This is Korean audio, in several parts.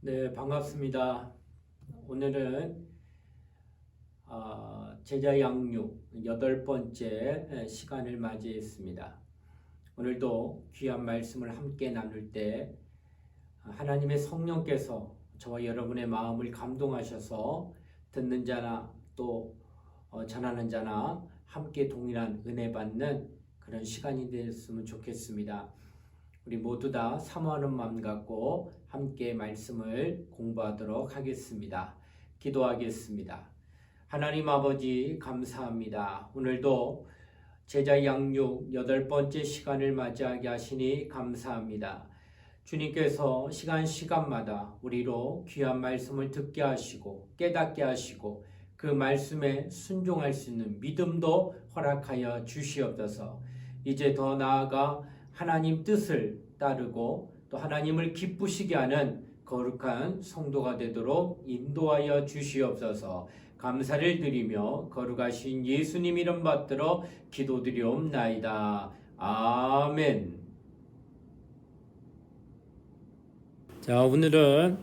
네, 반갑습니다. 오늘은 제자 양육 8번째 시간을 맞이했습니다. 오늘도 귀한 말씀을 함께 나눌 때 하나님의 성령께서 저와 여러분의 마음을 감동하셔서 듣는 자나 또 전하는 자나 함께 동일한 은혜 받는 그런 시간이 되었으면 좋겠습니다. 우리 모두 다 사모하는 마음 갖고 함께 말씀을 공부하도록 하겠습니다. 기도하겠습니다. 하나님 아버지 감사합니다. 오늘도 제자 양육 8번째 시간을 맞이하게 하시니 감사합니다. 주님께서 시간마다 우리로 귀한 말씀을 듣게 하시고 깨닫게 하시고 그 말씀에 순종할 수 있는 믿음도 허락하여 주시옵소서. 이제 더 나아가 하나님 뜻을 따르고 또 하나님을 기쁘시게 하는 거룩한 성도가 되도록 인도하여 주시옵소서. 감사를 드리며 거룩하신 예수님 이름 받들어 기도드리옵나이다. 아멘. 자, 오늘은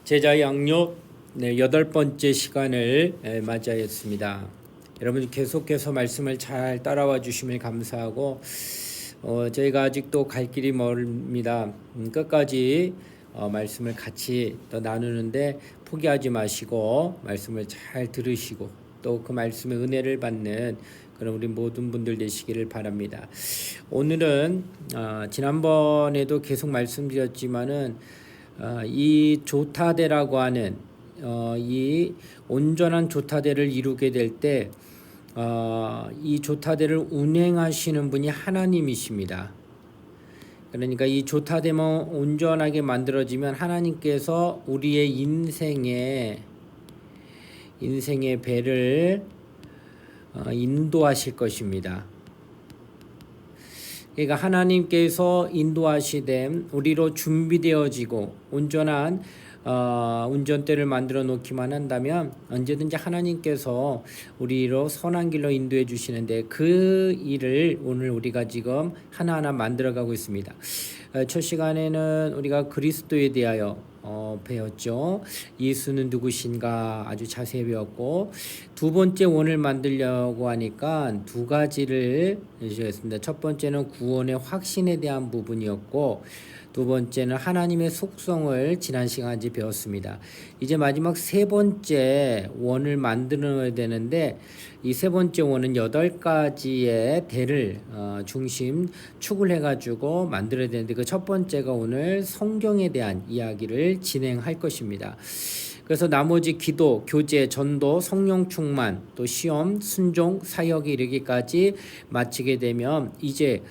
제자 양육 8번째 시간을 맞이하였습니다. 여러분 계속해서 말씀을 잘 따라와 주시면 감사하고 저희가 아직도 갈 길이 멀습니다. 끝까지 말씀을 같이 또 나누는데 포기하지 마시고 말씀을 잘 들으시고 또 그 말씀의 은혜를 받는 그런 우리 모든 분들 되시기를 바랍니다. 오늘은 지난번에도 계속 말씀드렸지만은 이 조타대라고 하는 이 온전한 조타대를 이루게 될 때 이 조타대를 운행하시는 분이 하나님이십니다. 그러니까 이 조타대만 온전하게 만들어지면 하나님께서 우리의 인생의 배를 인도하실 것입니다. 그러니까 하나님께서 인도하시되 우리로 준비되어지고 온전한 운전대를 만들어 놓기만 한다면 언제든지 하나님께서 우리로 선한 길로 인도해 주시는데 그 일을 오늘 우리가 지금 하나하나 만들어 가고 있습니다. 첫 시간에는 우리가 그리스도에 대하여 배웠죠. 예수는 누구신가 아주 자세히 배웠고, 두 번째 원을 만들려고 하니까 두 가지를 주셨습니다. 첫 번째는 구원의 확신에 대한 부분이었고, 두 번째는 하나님의 속성을 지난 시간에 배웠습니다. 이제 마지막 세 번째 원을 만들어야 되는데 이 세 번째 원은 8가지의 대를 중심 축을 해가지고 만들어야 되는데 그 첫 번째가 오늘 성경에 대한 이야기를 진행할 것입니다. 그래서 나머지 기도, 교제, 전도, 성령 충만, 또 시험, 순종, 사역에 이르기까지 마치게 되면 이제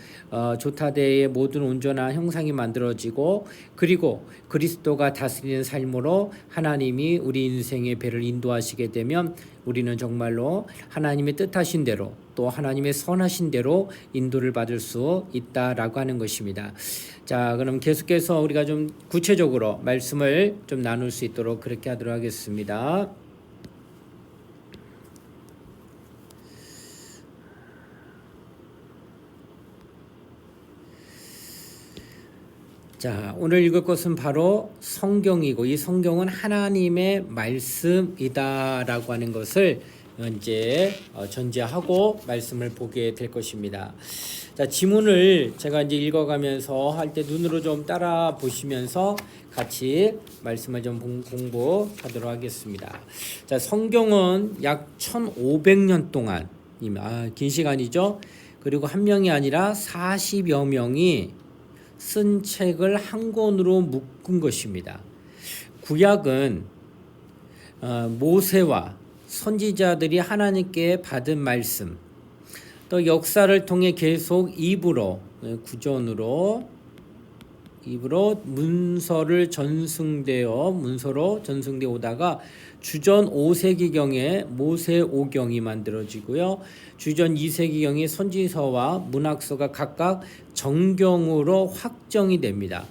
조타대의 모든 온전한 형상이 만들어지고 그리고 그리스도가 다스리는 삶으로 하나님이 우리 인생의 배를 인도하시게 되면 우리는 정말로 하나님의 뜻하신 대로 또 하나님의 선하신 대로 인도를 받을 수 있다라고 하는 것입니다. 자, 그럼 계속해서 우리가 좀 구체적으로 말씀을 좀 나눌 수 있도록 그렇게 하도록 하겠습니다. 자, 오늘 읽을 것은 바로 성경이고 이 성경은 하나님의 말씀이다라고 하는 것을 이제 전제하고 말씀을 보게 될 것입니다. 자, 지문을 제가 이제 읽어가면서 할 때 눈으로 좀 따라 보시면서 같이 말씀을 좀 공부하도록 하겠습니다. 자, 성경은 약 1500년 동안 긴 시간이죠. 그리고 한 명이 아니라 40여 명이 쓴 책을 한 권으로 묶은 것입니다. 구약은 모세와 선지자들이 하나님께 받은 말씀, 또 역사를 통해 계속 입으로 문서로 전승되어 오다가 주전 5세기경에 모세오경이 만들어지고요. 주전 2세기경에 선지서와 문학서가 각각 정경으로 확정이 됩니다.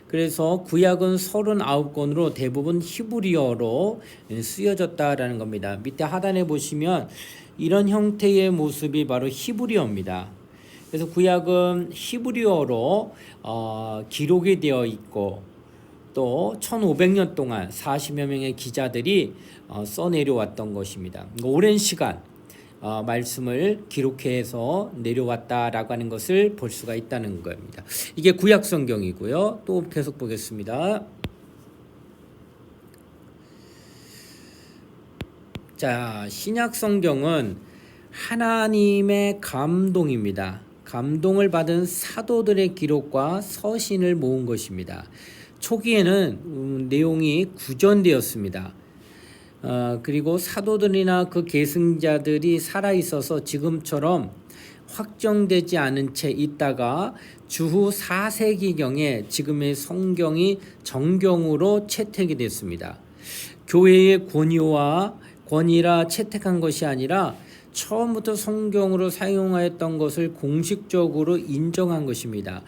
그래서 구약은 39권으로 대부분 히브리어로 쓰여졌다라는 겁니다. 밑에 하단에 보시면 이런 형태의 모습이 바로 히브리어입니다. 그래서 구약은 히브리어로 기록이 되어 있고 또 1500년 동안 40여 명의 기자들이 써내려왔던 것입니다. 오랜 시간 말씀을 기록해서 내려왔다라고 하는 것을 볼 수가 있다는 겁니다. 이게 구약 성경이고요. 또 계속 보겠습니다. 자, 신약 성경은 하나님의 감동입니다. 감동을 받은 사도들의 기록과 서신을 모은 것입니다. 초기에는 내용이 구전되었습니다. 그리고 사도들이나 그 계승자들이 살아있어서 지금처럼 확정되지 않은 채 있다가 주후 4세기경에 지금의 성경이 정경으로 채택이 됐습니다. 교회의 권위라 채택한 것이 아니라 처음부터 성경으로 사용하였던 것을 공식적으로 인정한 것입니다.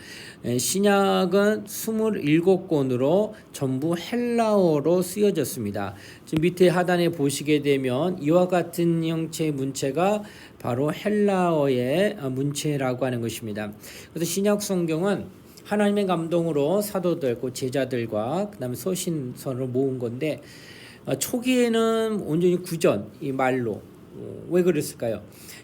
신약은 27권으로 전부 헬라어로 쓰여졌습니다. 지금 밑에 하단에 보시게 되면 이와 같은 형체의 문체가 바로 헬라어의 문체라고 하는 것입니다. 그래서 신약 성경은 하나님의 감동으로 사도들, 제자들과 그 다음에 서신서를 모은 건데 초기에는 온전히 구전, 이 말로 왜 그랬을까요?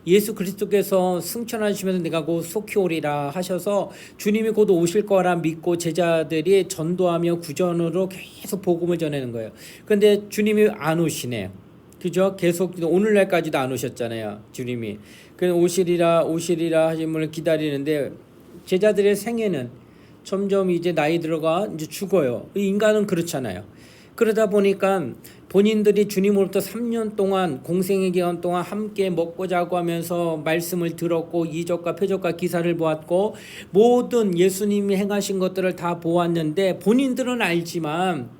예수 그리스도께서 승천하시면서 내가 곧 속히 오리라 하셔서 주님이 곧 오실 거라 믿고 제자들이 전도하며 구전으로 계속 복음을 전하는 거예요. 그런데 주님이 안 오시네요. 그죠? 계속 오늘날까지도 안 오셨잖아요. 주님이. 그래서 오시리라 하심을 기다리는데 제자들의 생애는 점점 이제 나이 들어가 이제 죽어요. 인간은 그렇잖아요. 그러다 보니까 본인들이 주님으로부터 3년 동안 공생의 기간 동안 함께 먹고 자고 하면서 말씀을 들었고 이적과 표적과 기사를 보았고 모든 예수님이 행하신 것들을 다 보았는데 본인들은 알지만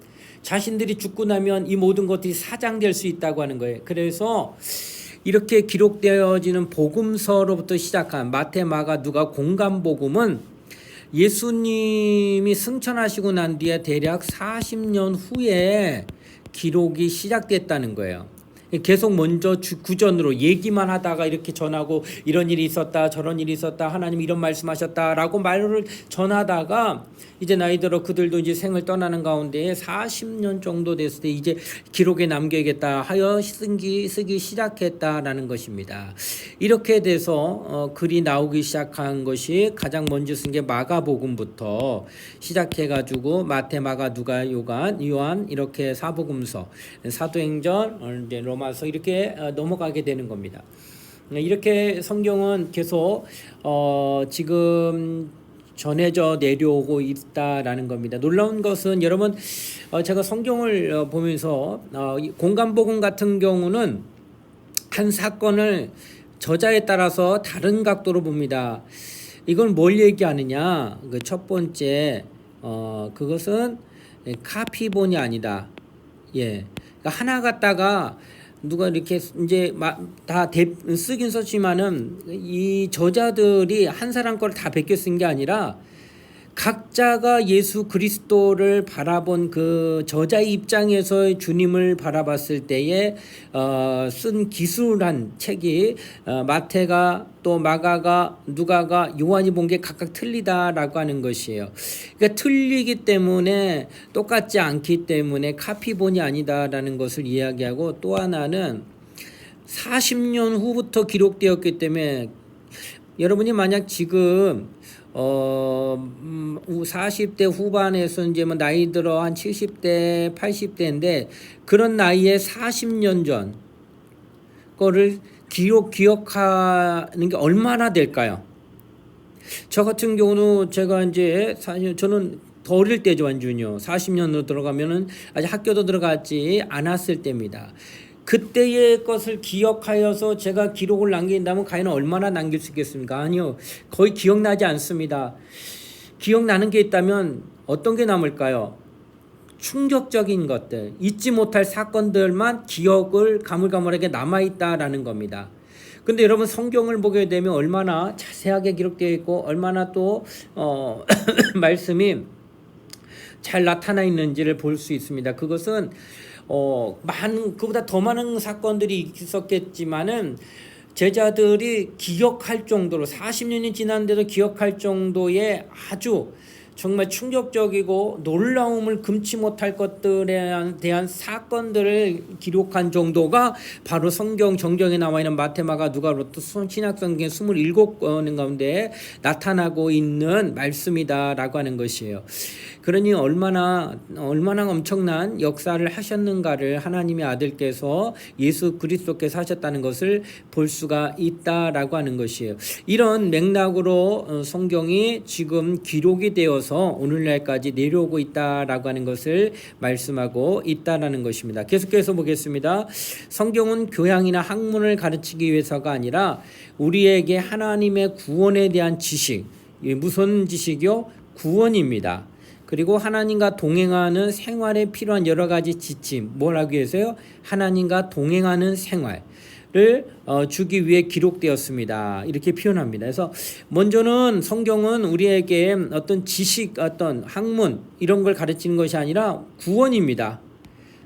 자신들이 죽고 나면 이 모든 것들이 사장될 수 있다고 하는 거예요. 그래서 이렇게 기록되어지는 복음서로부터 시작한 마태, 마가, 누가, 공간복음은 예수님이 승천하시고 난 뒤에 대략 40년 후에 기록이 시작됐다는 거예요. 계속 먼저 구전으로 얘기만 하다가 이렇게 전하고 이런 일이 있었다 저런 일이 있었다 하나님 이런 말씀하셨다라고 말을 전하다가 이제 나이 들어 그들도 이제 생을 떠나는 가운데 40년 정도 됐을 때 이제 기록에 남겨야겠다 하여 쓰기 시작했다라는 것입니다. 이렇게 돼서 글이 나오기 시작한 것이 가장 먼저 쓴 게 마가복음부터 시작해가지고 마태, 마가, 누가, 요한 이렇게 사복음서, 사도행전, 이제 로마서 이렇게 넘어가게 되는 겁니다. 이렇게 성경은 계속 지금 전해져 내려오고 있다라는 겁니다. 놀라운 것은 여러분 제가 성경을 보면서 공간복음 같은 경우는 한 사건을 저자에 따라서 다른 각도로 봅니다. 이건 뭘 얘기하느냐? 그 첫 번째 그것은 카피본이 아니다. 예, 그러니까 하나 갖다가 누가 이렇게 이제 다 쓰긴 썼지만은 이 저자들이 한 사람 걸 다 베껴 쓴 게 아니라 각자가 예수 그리스도를 바라본 그 저자의 입장에서 주님을 바라봤을 때에 쓴 기술한 책이 마태가 또 마가가 누가가 요한이 본 게 각각 틀리다라고 하는 것이에요. 그러니까 틀리기 때문에 똑같지 않기 때문에 카피본이 아니다라는 것을 이야기하고 또 하나는 40년 후부터 기록되었기 때문에 여러분이 만약 지금 40대 후반에서 이제 뭐 나이 들어 한 70대, 80대인데 그런 나이에 40년 전 거를 기억하는 게 얼마나 될까요? 저 같은 경우는 제가 이제 사실 저는 더 어릴 때죠, 완전히요. 40년으로 들어가면은 아직 학교도 들어갔지 않았을 때입니다. 그때의 것을 기억하여서 제가 기록을 남긴다면 과연 얼마나 남길 수 있겠습니까? 아니요. 거의 기억나지 않습니다. 기억나는 게 있다면 어떤 게 남을까요? 충격적인 것들, 잊지 못할 사건들만 기억을 가물가물하게 남아있다라는 겁니다. 근데 여러분 성경을 보게 되면 얼마나 자세하게 기록되어 있고 얼마나 또 말씀이 잘 나타나 있는지를 볼 수 있습니다. 그것은 그보다 더 많은 사건들이 있었겠지만은 제자들이 기억할 정도로 40년이 지났는데도 기억할 정도의 아주 정말 충격적이고 놀라움을 금치 못할 것들에 대한 사건들을 기록한 정도가 바로 성경 정경에 나와 있는 마테마가 누가로또 신약성경 27권 가운데 나타나고 있는 말씀이다라고 하는 것이에요. 그러니 얼마나 엄청난 역사를 하셨는가를 하나님의 아들께서 예수 그리스도께서 하셨다는 것을 볼 수가 있다라고 하는 것이에요. 이런 맥락으로 성경이 지금 기록이 되어서 오늘날까지 내려오고 있다라고 하는 것을 말씀하고 있다라는 것입니다. 계속해서 보겠습니다. 성경은 교양이나 학문을 가르치기 위해서가 아니라 우리에게 하나님의 구원에 대한 지식, 무슨 지식이요? 구원입니다. 그리고 하나님과 동행하는 생활에 필요한 여러 가지 지침, 뭘 하기 위해서요? 하나님과 동행하는 생활을 주기 위해 기록되었습니다. 이렇게 표현합니다. 그래서 먼저는 성경은 우리에게 어떤 지식, 어떤 학문 이런 걸 가르치는 것이 아니라 구원입니다.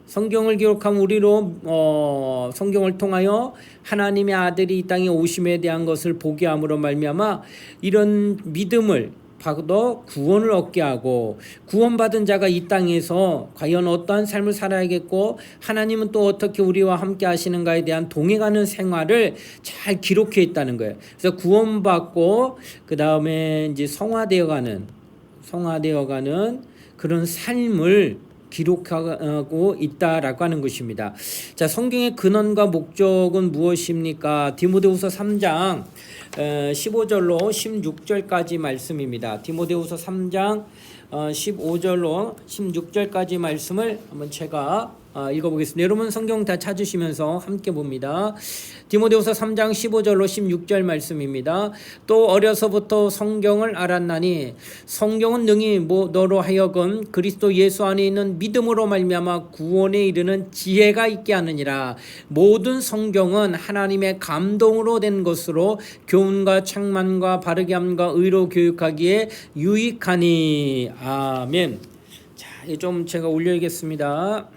성경을 기록하면 우리로 성경을 통하여 하나님의 아들이 이 땅에 오심에 대한 것을 보게 함으로 말미암아 이런 믿음을 받아 구원을 얻게 하고, 구원받은 자가 이 땅에서 과연 어떠한 삶을 살아야겠고 하나님은 또 어떻게 우리와 함께 하시는가에 대한 동행하는 생활을 잘 기록해 있다는 거예요. 그래서 구원받고 그 다음에 이제 성화되어가는 그런 삶을 기록하고 있다라고 하는 것입니다. 자, 성경의 근원과 목적은 무엇입니까? 디모데후서 3장 15절로 16절까지 말씀입니다. 디모데후서 3장 15절로 16절까지 말씀을 한번 제가 읽어보겠습니다. 여러분 성경 다 찾으시면서 함께 봅니다. 디모데후서 3장 15절로 16절 말씀입니다. 또 어려서부터 성경을 알았나니 성경은 능히 너로 하여금 그리스도 예수 안에 있는 믿음으로 말미암아 구원에 이르는 지혜가 있게 하느니라. 모든 성경은 하나님의 감동으로 된 것으로 교훈과 책망과 바르게 함과 의로 교육하기에 유익하니. 아멘. 자, 좀 제가 올려야겠습니다.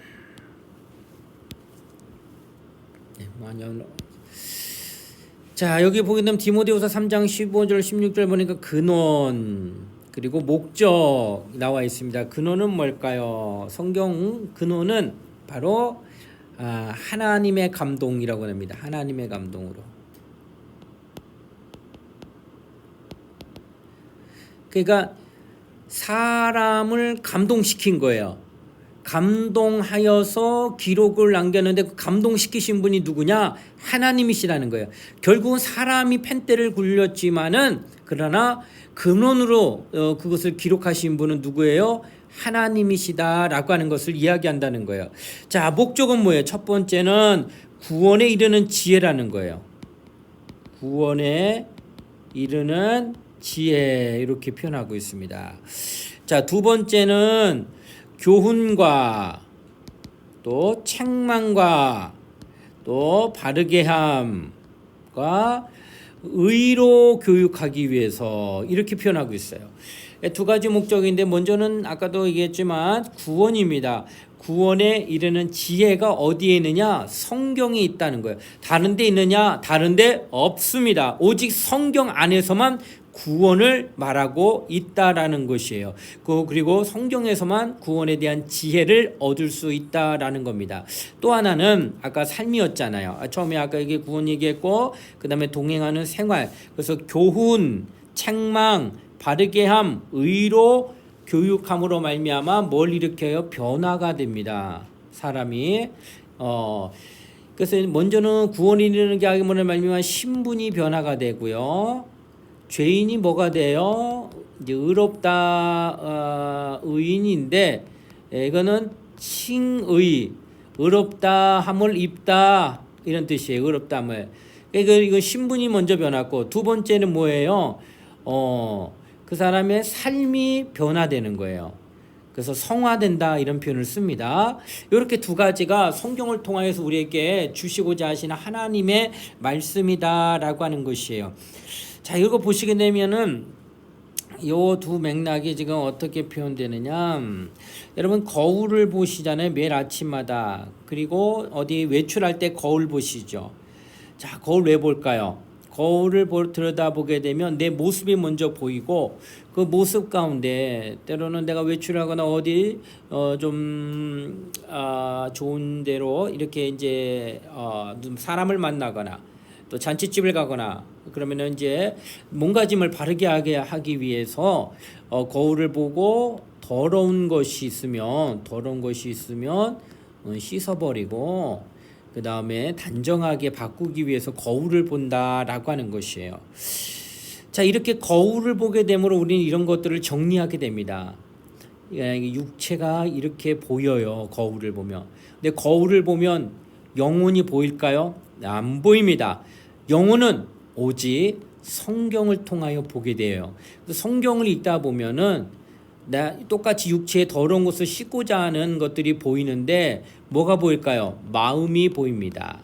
자, 여기 보게 되면 디모데후서 3장 15절 16절 보니까 근원 그리고 목적 나와 있습니다. 근원은 뭘까요? 성경 근원은 바로 하나님의 감동이라고 합니다. 하나님의 감동으로. 그러니까 사람을 감동시킨 거예요. 감동하여서 기록을 남겼는데 그 감동시키신 분이 누구냐? 하나님이시라는 거예요. 결국은 사람이 펜대를 굴렸지만은 그러나 근원으로 그것을 기록하신 분은 누구예요? 하나님이시다라고 하는 것을 이야기한다는 거예요. 자, 목적은 뭐예요? 첫 번째는 구원에 이르는 지혜라는 거예요. 구원에 이르는 지혜, 이렇게 표현하고 있습니다. 자, 두 번째는 교훈과 또 책망과 또 바르게 함과 의로 교육하기 위해서, 이렇게 표현하고 있어요. 두 가지 목적인데 먼저는 아까도 얘기했지만 구원입니다. 구원에 이르는 지혜가 어디에 있느냐? 성경에 있다는 거예요. 다른 데 있느냐? 다른 데 없습니다. 오직 성경 안에서만 구원을 말하고 있다라는 것이에요. 그리고 성경에서만 구원에 대한 지혜를 얻을 수 있다라는 겁니다. 또 하나는 아까 삶이었잖아요. 처음에 아까 이게 구원 얘기했고, 그 다음에 동행하는 생활. 그래서 교훈, 책망, 바르게 함, 의로 교육함으로 말미암아 뭘 일으켜요? 변화가 됩니다. 사람이. 그래서 먼저는 구원이 이르는 게 하기를 말미암아 신분이 변화가 되고요. 죄인이 뭐가 돼요? 이제 의롭다 의인인데, 이거는 칭의, 의롭다 함을 입다, 이런 뜻이에요. 의롭다 함을. 그러니까 이거 신분이 먼저 변하고, 두 번째는 뭐예요? 그 사람의 삶이 변화되는 거예요. 그래서 성화된다, 이런 표현을 씁니다. 이렇게 두 가지가 성경을 통하여서 우리에게 주시고자 하시는 하나님의 말씀이다라고 하는 것이에요. 자, 이거 보시게 되면은 요 두 맥락이 지금 어떻게 표현되느냐, 여러분 거울을 보시잖아요. 매일 아침마다. 그리고 어디 외출할 때 거울 보시죠. 자, 거울 왜 볼까요? 거울을 들여다보게 되면 내 모습이 먼저 보이고 그 모습 가운데 때로는 내가 외출하거나 어디 좀 좋은 데로 이렇게 이제 사람을 만나거나 또 잔치집을 가거나 그러면은 이제 몸가짐을 바르게 하기 위해서 거울을 보고 더러운 것이 있으면 씻어버리고 그 다음에 단정하게 바꾸기 위해서 거울을 본다라고 하는 것이에요. 자, 이렇게 거울을 보게 되므로 우리는 이런 것들을 정리하게 됩니다. 육체가 이렇게 보여요. 거울을 보면. 근데 거울을 보면 영혼이 보일까요? 안 보입니다. 영혼은 오직 성경을 통하여 보게 돼요. 성경을 읽다 보면은 똑같이 육체의 더러운 것을 씻고자 하는 것들이 보이는데 뭐가 보일까요? 마음이 보입니다.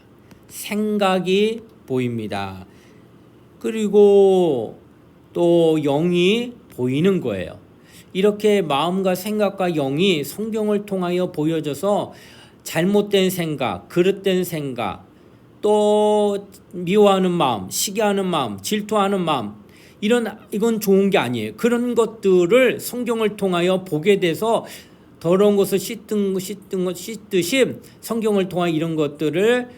생각이 보입니다. 그리고 또 영이 보이는 거예요. 이렇게 마음과 생각과 영이 성경을 통하여 보여져서 잘못된 생각, 그릇된 생각, 또 미워하는 마음, 시기하는 마음, 질투하는 마음, 이건 좋은 게 아니에요. 그런 것들을 성경을 통하여 보게 돼서 더러운 것을 씻듯이 성경을 통하여 이런 것들을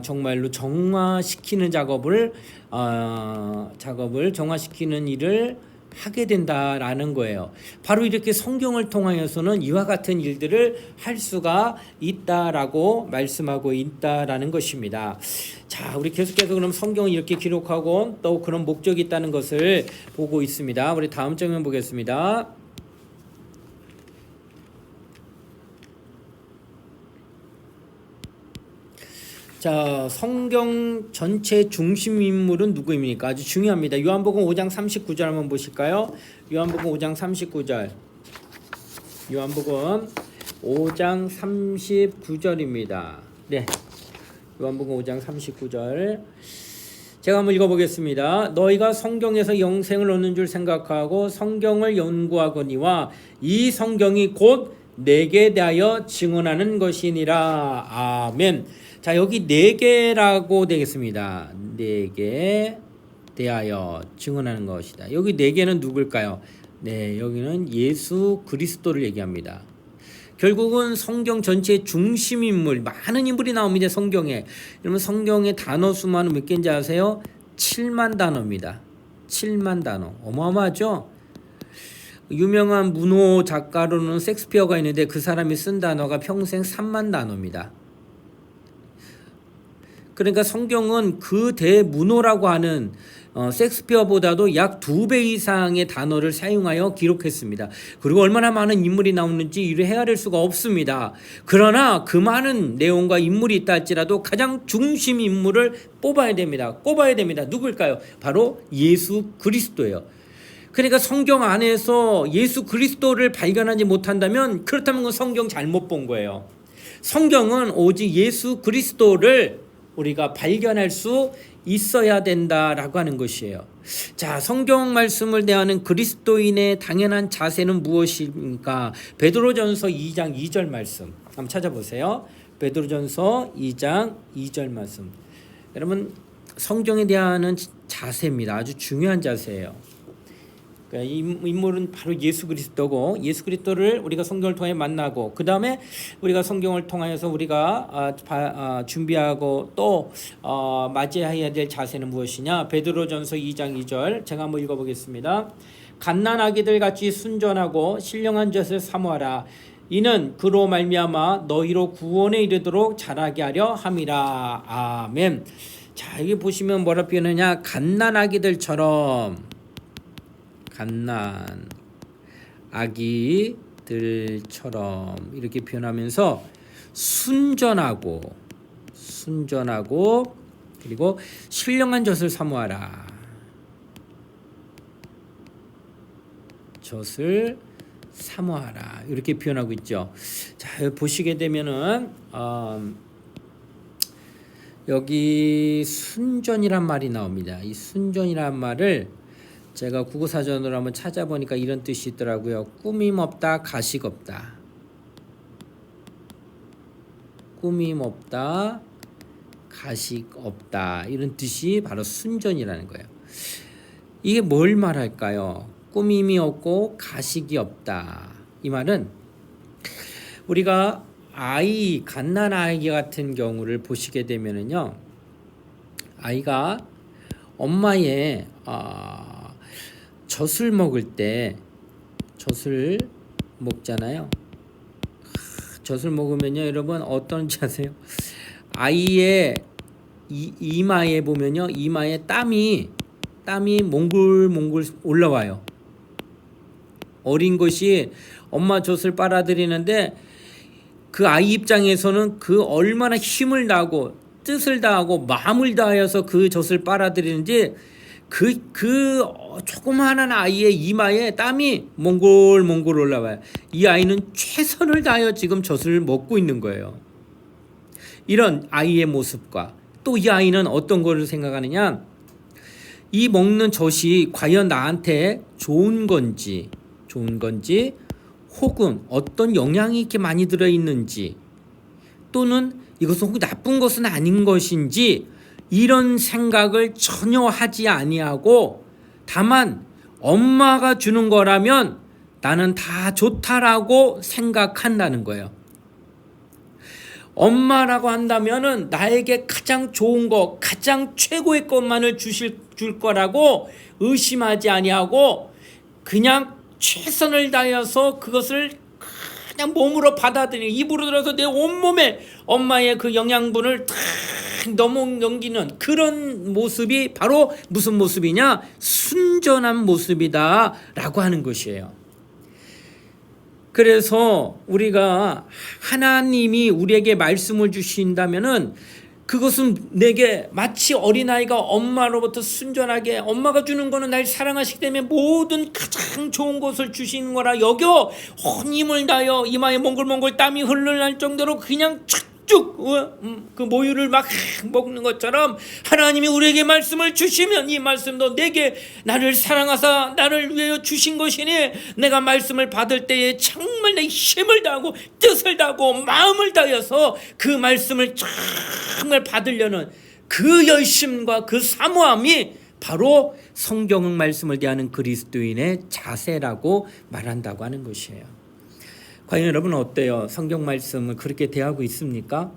정말로 정화시키는 작업을 정화시키는 일을 하게 된다라는 거예요. 바로 이렇게 성경을 통하여서는 이와 같은 일들을 할 수가 있다라고 말씀하고 있다라는 것입니다. 자, 우리 계속해서 그럼 성경을 이렇게 기록하고 또 그런 목적이 있다는 것을 보고 있습니다. 우리 다음 장면 보겠습니다. 자, 성경 전체 중심 인물은 누구입니까? 아주 중요합니다. 요한복음 5장 39절 한번 보실까요? 요한복음 5장 39절. 요한복음 5장 39절입니다. 네. 요한복음 5장 39절. 제가 한번 읽어보겠습니다. 너희가 성경에서 영생을 얻는 줄 생각하고 성경을 연구하거니와 이 성경이 곧 내게 대하여 증언하는 것이니라. 아멘. 자, 여기 네 개라고 되겠습니다. 네게 대하여 증언하는 것이다. 여기 네 개는 누굴까요? 네, 여기는 예수 그리스도를 얘기합니다. 결국은 성경 전체의 중심 인물, 많은 인물이 나옵니다. 성경에. 여러분 성경의 단어 수만 몇 개인지 아세요? 7만 단어입니다. 7만 단어. 어마어마하죠? 유명한 문호 작가로는 셰익스피어가 있는데 그 사람이 쓴 단어가 평생 3만 단어입니다. 그러니까 성경은 그 대문호라고 하는 셰익스피어보다도 약 2배 이상의 단어를 사용하여 기록했습니다. 그리고 얼마나 많은 인물이 나오는지 이를 헤아릴 수가 없습니다. 그러나 그 많은 내용과 인물이 있다 할지라도 가장 중심 인물을 꼽아야 됩니다. 누구일까요? 바로 예수 그리스도예요. 그러니까 성경 안에서 예수 그리스도를 발견하지 못한다면 그렇다면 그 성경 잘못 본 거예요. 성경은 오직 예수 그리스도를 우리가 발견할 수 있어야 된다라고 하는 것이에요. 자, 성경 말씀을 대하는 그리스도인의 당연한 자세는 무엇입니까? 베드로전서 2장 2절 말씀 한번 찾아보세요. 베드로전서 2장 2절 말씀. 여러분 성경에 대한 자세입니다. 아주 중요한 자세예요. 이 인물은 바로 예수 그리스도고 예수 그리스도를 우리가 성경을 통해 만나고 그 다음에 우리가 성경을 통하여서 우리가 준비하고 또 맞이해야 될 자세는 무엇이냐? 베드로전서 2장 2절 제가 한번 읽어보겠습니다. 갓난아기들 같이 순전하고 신령한 젖을 사모하라. 이는 그로 말미암아 너희로 구원에 이르도록 자라게 하려 함이라. 아멘. 자, 여기 보시면 뭐라 표현하냐? 갓난아기들처럼 갓난 아기들처럼 이렇게 표현하면서 순전하고 그리고 신령한 젖을 사모하라. 젖을 사모하라 이렇게 표현하고 있죠. 자, 보시게 되면은 여기 순전이란 말이 나옵니다. 이 순전이란 말을 제가 국어사전으로 한번 찾아보니까 이런 뜻이 있더라고요. 꾸밈 없다, 가식 없다. 꾸밈 없다, 가식 없다. 이런 뜻이 바로 순전이라는 거예요. 이게 뭘 말할까요? 꾸밈이 없고 가식이 없다. 이 말은 우리가 갓난 아이 같은 경우를 보시게 되면은요, 아이가 엄마의 젖을 먹을 때 젖을 먹잖아요. 젖을 먹으면요, 여러분 어떤지 아세요? 아이의 이마에 보면요, 이마에 땀이 몽글몽글 올라와요. 어린 것이 엄마 젖을 빨아들이는데 그 아이 입장에서는 그 얼마나 힘을 다하고 뜻을 다하고 마음을 다하여서 그 젖을 빨아들이는지 그 조그마한 아이의 이마에 땀이 몽글몽글 올라와요. 이 아이는 최선을 다하여 지금 젖을 먹고 있는 거예요. 이런 아이의 모습과 또 이 아이는 어떤 거를 생각하느냐, 이 먹는 젖이 과연 나한테 좋은 건지 혹은 어떤 영양이 이렇게 많이 들어있는지, 또는 이것은 혹 나쁜 것은 아닌 것인지, 이런 생각을 전혀 하지 아니하고 다만 엄마가 주는 거라면 나는 다 좋다라고 생각한다는 거예요. 엄마라고 한다면은 나에게 가장 좋은 것, 가장 최고의 것만을 줄 거라고 의심하지 아니하고 그냥 최선을 다해서 그것을 그냥 몸으로 받아들이는, 입으로 들어서 내 온몸에 엄마의 그 영양분을 다 넘기는 그런 모습이 바로 무슨 모습이냐? 순전한 모습이다 라고 하는 것이에요. 그래서 우리가 하나님이 우리에게 말씀을 주신다면은 그것은 내게 마치 어린아이가 엄마로부터 순전하게, 엄마가 주는 거는 날 사랑하시기 때문에 모든 가장 좋은 것을 주시는 거라 여겨 온 힘을 다하여 이마에 몽글몽글 땀이 흘러날 정도로 그냥 쭉쭉 그 모유를 막 먹는 것처럼 하나님이 우리에게 말씀을 주시면 이 말씀도 내게 나를 사랑하사 나를 위하여 주신 것이니 내가 말씀을 받을 때에 정말 내 힘을 다하고 뜻을 다하고 마음을 다해서 그 말씀을 정말 받으려는 그 열심과 그 사모함이 바로 성경 말씀을 대하는 그리스도인의 자세라고 말한다고 하는 것이에요. 과연 여러분 어때요? 성경 말씀을 그렇게 대하고 있습니까?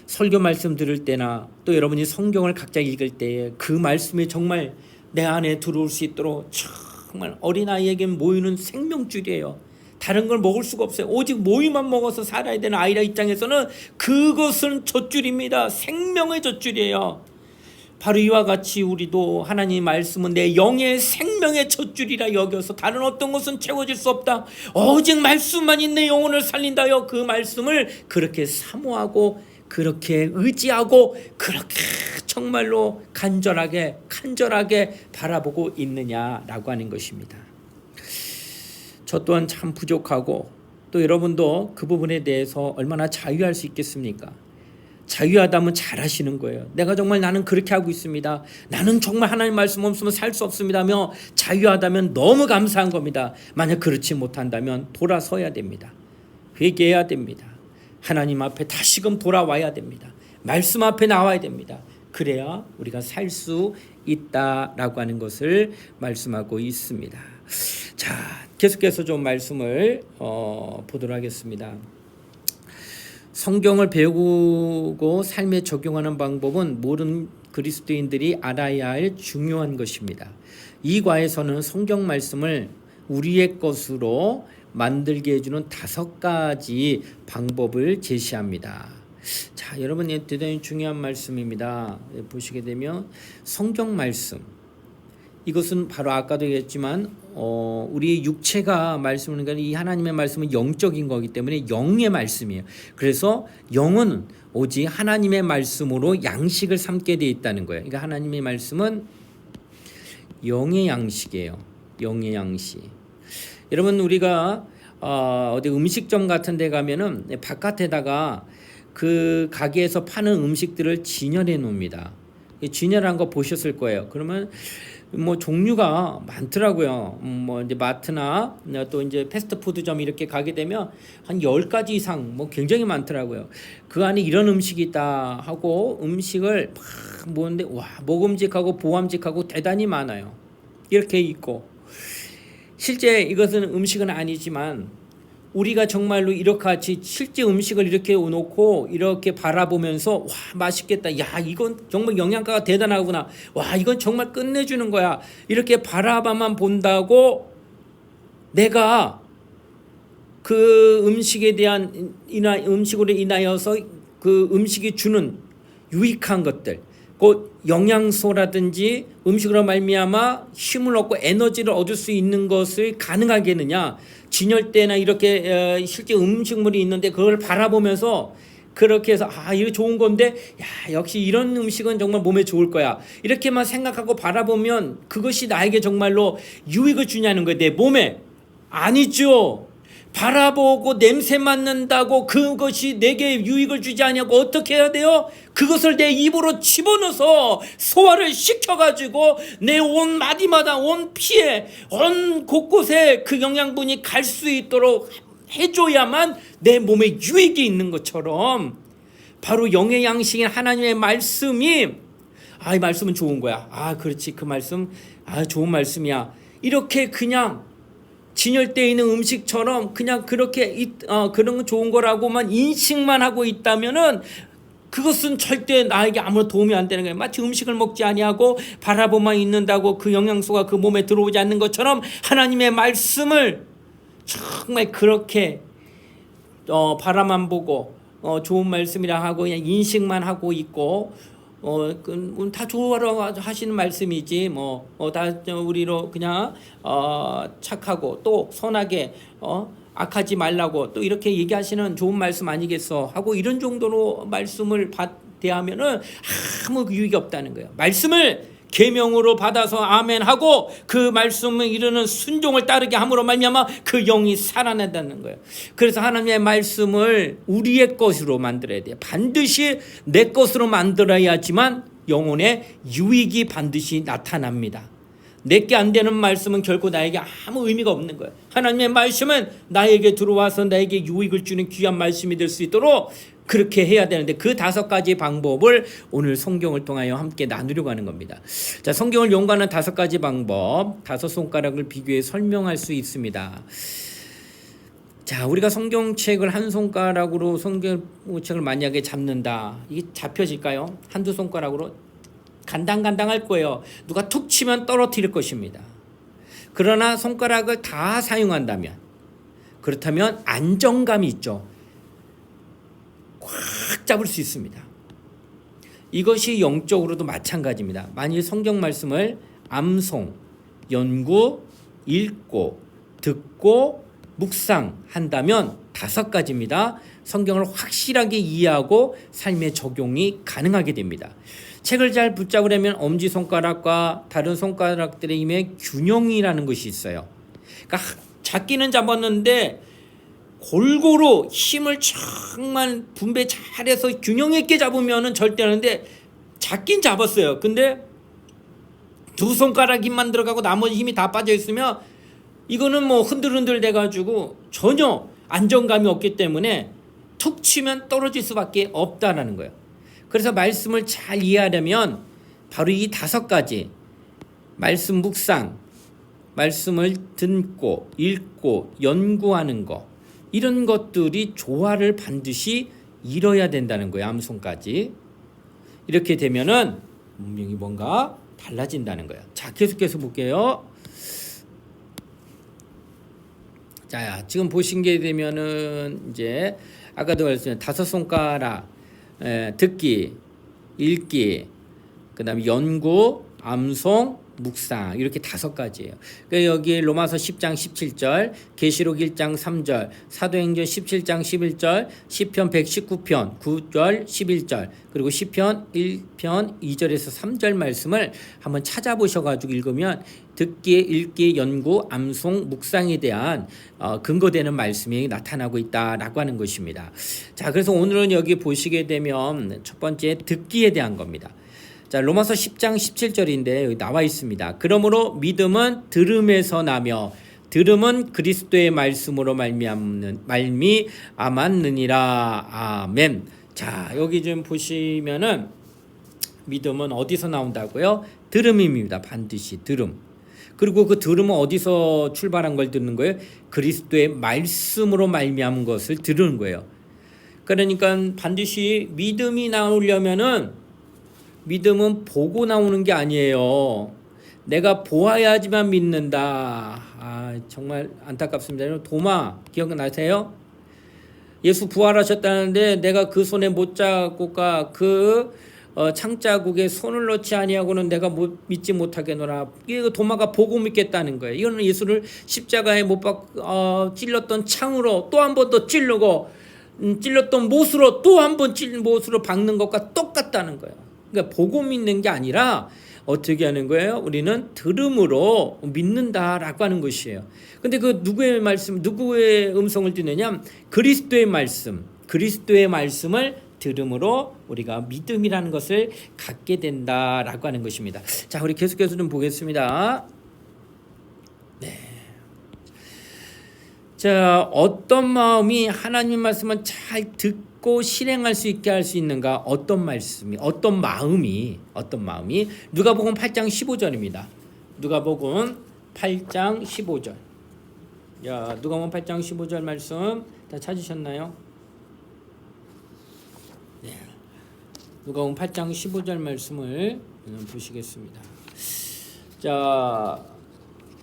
설교 말씀 들을 때나 또 여러분이 성경을 각자 읽을 때에 그 말씀이 정말 내 안에 들어올 수 있도록 정말 어린아이에게 모유는 생명줄이에요. 다른 걸 먹을 수가 없어요. 오직 모유만 먹어서 살아야 되는 아이라 입장에서는 그것은 젖줄입니다. 생명의 젖줄이에요. 바로 이와 같이 우리도 하나님 말씀은 내 영의 생명의 젖줄이라 여겨서 다른 어떤 것은 채워질 수 없다. 오직 말씀만이 내 영혼을 살린다여 그 말씀을 그렇게 사모하고 그렇게 의지하고 그렇게 정말로 간절하게 바라보고 있느냐라고 하는 것입니다. 저 또한 참 부족하고 또 여러분도 그 부분에 대해서 얼마나 자유할 수 있겠습니까? 자유하다면 잘하시는 거예요. 내가 정말 나는 그렇게 하고 있습니다. 나는 정말 하나님 말씀 없으면 살 수 없습니다며 자유하다면 너무 감사한 겁니다. 만약 그렇지 못한다면 돌아서야 됩니다. 회개해야 됩니다. 하나님 앞에 다시금 돌아와야 됩니다. 말씀 앞에 나와야 됩니다. 그래야 우리가 살 수 있다라고 하는 것을 말씀하고 있습니다. 자, 계속해서 좀 말씀을 보도록 하겠습니다. 성경을 배우고 삶에 적용하는 방법은 모든 그리스도인들이 알아야 할 중요한 것입니다. 이 과에서는 성경 말씀을 우리의 것으로 만들게 해주는 5가지 방법을 제시합니다. 자, 여러분, 대단히 중요한 말씀입니다. 보시게 되면 성경 말씀, 이것은 바로 아까도 얘기했지만 우리 육체가 말씀을 하는 이 하나님의 말씀은 영적인 거기 때문에 영의 말씀이에요. 그래서 영은 오직 하나님의 말씀으로 양식을 삼게 돼 있다는 거예요. 그러니까 하나님의 말씀은 영의 양식이에요. 영의 양식. 여러분, 우리가 어디 음식점 같은 데 가면은 바깥에다가 그 가게에서 파는 음식들을 진열해 놓습니다. 진열한 거 보셨을 거예요. 그러면 뭐 종류가 많더라고요. 뭐 이제 마트나 또 이제 패스트푸드점 이렇게 가게 되면 한 10가지 이상 뭐 굉장히 많더라고요. 그 안에 이런 음식이 있다 하고 음식을 막 모는데 와, 먹음직하고 보암직하고 대단히 많아요. 이렇게 있고 실제 이것은 음식은 아니지만 우리가 정말로 이렇게 같이 실제 음식을 이렇게 놓고 이렇게 바라보면서 와, 맛있겠다. 야, 이건 정말 영양가가 대단하구나. 와, 이건 정말 끝내주는 거야. 이렇게 바라봐만 본다고 내가 그 음식에 대한 음식으로 인하여서 그 음식이 주는 유익한 것들, 그 영양소라든지 음식으로 말미암아 힘을 얻고 에너지를 얻을 수 있는 것을 가능하겠느냐. 진열대나 이렇게 실제 음식물이 있는데 그걸 바라보면서 그렇게 해서 아, 이거 좋은 건데 야, 역시 이런 음식은 정말 몸에 좋을 거야. 이렇게만 생각하고 바라보면 그것이 나에게 정말로 유익을 주냐는 거예요. 내 몸에. 아니죠. 바라보고 냄새 맡는다고 그것이 내게 유익을 주지 않냐고 어떻게 해야 돼요? 그것을 내 입으로 집어넣어서 소화를 시켜가지고 내 온 마디마다 온 피에 온 곳곳에 그 영양분이 갈 수 있도록 해줘야만 내 몸에 유익이 있는 것처럼 바로 영의 양식인 하나님의 말씀이 아, 이 말씀은 좋은 거야. 아, 그렇지. 그 말씀 아, 좋은 말씀이야. 이렇게 그냥 진열대에 있는 음식처럼 그냥 그렇게 그런 건 좋은 거라고만 인식만 하고 있다면은 그것은 절대 나에게 아무런 도움이 안 되는 거예요. 마치 음식을 먹지 아니하고 바라보만 있는다고 그 영양소가 그 몸에 들어오지 않는 것처럼 하나님의 말씀을 정말 그렇게 바라만 보고 좋은 말씀이라 하고 그냥 인식만 하고 있고 다 좋아라고 하시는 말씀이지 다 우리로 그냥 착하고 또 선하게 악하지 말라고 또 이렇게 얘기하시는 좋은 말씀 아니겠어 하고 이런 정도로 말씀을 대하면은 아무 유익이 없다는 거예요. 말씀을 계명으로 받아서 아멘 하고 그 말씀을 이루는 순종을 따르게 함으로 말미암아 그 영이 살아난다는 거예요. 그래서 하나님의 말씀을 우리의 것으로 만들어야 돼요. 반드시 내 것으로 만들어야지만 영혼의 유익이 반드시 나타납니다. 내게 안 되는 말씀은 결코 나에게 아무 의미가 없는 거예요. 하나님의 말씀은 나에게 들어와서 나에게 유익을 주는 귀한 말씀이 될 수 있도록 그렇게 해야 되는데 그 5가지 방법을 오늘 성경을 통하여 함께 나누려고 하는 겁니다. 자, 성경을 연구하는 5가지 방법, 5손가락을 비교해 설명할 수 있습니다. 자, 우리가 성경책을 한 손가락으로 성경책을 만약에 잡는다. 이게 잡혀질까요? 한두 손가락으로? 간당간당할 거예요. 누가 툭 치면 떨어뜨릴 것입니다. 그러나 손가락을 다 사용한다면, 그렇다면 안정감이 있죠. 꽉 잡을 수 있습니다. 이것이 영적으로도 마찬가지입니다. 만일 성경 말씀을 암송, 연구, 읽고, 듣고, 묵상한다면 5가지입니다. 성경을 확실하게 이해하고 삶의 적용이 가능하게 됩니다. 책을 잘 붙잡으려면 엄지손가락과 다른 손가락들의 힘의 균형이라는 것이 있어요. 그러니까 잡기는 잡았는데 골고루 힘을 정말 분배 잘해서 균형 있게 잡으면은 절대 하는데 잡긴 잡았어요. 근데 2손가락 힘만 들어가고 나머지 힘이 다 빠져 있으면 이거는 뭐 흔들흔들 돼가지고 전혀 안정감이 없기 때문에 툭 치면 떨어질 수밖에 없다라는 거예요. 그래서 말씀을 잘 이해하려면 바로 이 5가지 말씀 묵상, 말씀을 듣고 읽고 연구하는 거 이런 것들이 조화를 반드시 이뤄야 된다는 거예요. 암송까지. 이렇게 되면은 분명히 뭔가 달라진다는 거예요. 자, 계속해서 볼게요. 자, 지금 보신 게 되면은 이제 아까도 말씀드린 5손가락 듣기, 읽기, 그다음에 연구, 암송, 묵상 이렇게 5가지예요. 그러니까 여기 로마서 10장 17절, 계시록 1장 3절, 사도행전 17장 11절, 시편 119편 9절 11절, 그리고 시편 1편 2절에서 3절 말씀을 한번 찾아보셔가지고 읽으면 듣기, 읽기, 연구, 암송, 묵상에 대한 근거되는 말씀이 나타나고 있다라고 하는 것입니다. 자, 그래서 오늘은 여기 보시게 되면 첫 번째 듣기에 대한 겁니다. 자, 로마서 10장 17절인데 여기 나와 있습니다. 그러므로 믿음은 들음에서 나며 들음은 그리스도의 말씀으로 말미암았느니라. 아멘. 자, 여기 좀 보시면은 믿음은 어디서 나온다고요? 들음입니다. 반드시 들음. 그리고 그 들음은 어디서 출발한 걸 듣는 거예요? 그리스도의 말씀으로 말미암은 것을 들은 거예요. 그러니까 반드시 믿음이 나오려면은 믿음은 보고 나오는 게 아니에요. 내가 보아야지만 믿는다. 정말 안타깝습니다. 도마 기억나세요? 예수 부활하셨다는데 내가 그 손에 못 잡고가 그 창자국에 손을 넣지 아니하고는 내가 믿지 못하겠노라. 이거 도마가 보고 믿겠다는 거예요. 이거는 예수를 십자가에 못 찔렀던 창으로 또 한 번 더 찔르고 찔렀던 못으로 또 한 번 찔린 못으로 박는 것과 똑같다는 거예요. 그러니까 보고 믿는 게 아니라 어떻게 하는 거예요? 우리는 들음으로 믿는다라고 하는 것이에요. 근데 그 누구의 말씀, 누구의 음성을 듣느냐? 그리스도의 말씀, 그리스도의 말씀을 들음으로 우리가 믿음이라는 것을 갖게 된다라고 하는 것입니다. 자, 우리 계속해서 좀 보겠습니다. 네. 자, 어떤 마음이 하나님 말씀을 잘 듣고 실행할 수 있게 할 수 있는가? 어떤 말씀이, 어떤 마음이 누가복음 8장 15절입니다. 누가복음 8장 15절. 야, 누가복음 8장 15절 말씀 다 찾으셨나요? 네. 누가복음 8장 15절 말씀을 보시겠습니다. 자,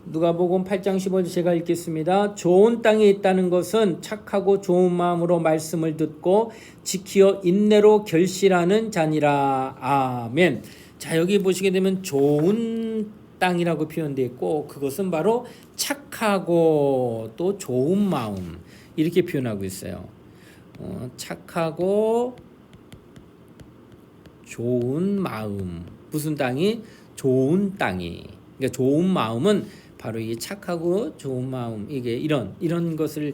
누가복음 8장 15절 제가 읽겠습니다. 좋은 땅에 있다는 것은 착하고 좋은 마음으로 말씀을 듣고 지키어 인내로 결실하는 자니라. 아멘. 자, 여기 보시게 되면 좋은 땅이라고 표현되어 있고 그것은 바로 착하고 또 좋은 마음 이렇게 표현하고 있어요. 착하고 좋은 마음. 무슨 땅이? 좋은 땅이. 그러니까 좋은 마음은 바로 이 착하고 좋은 마음 이게 이런 것을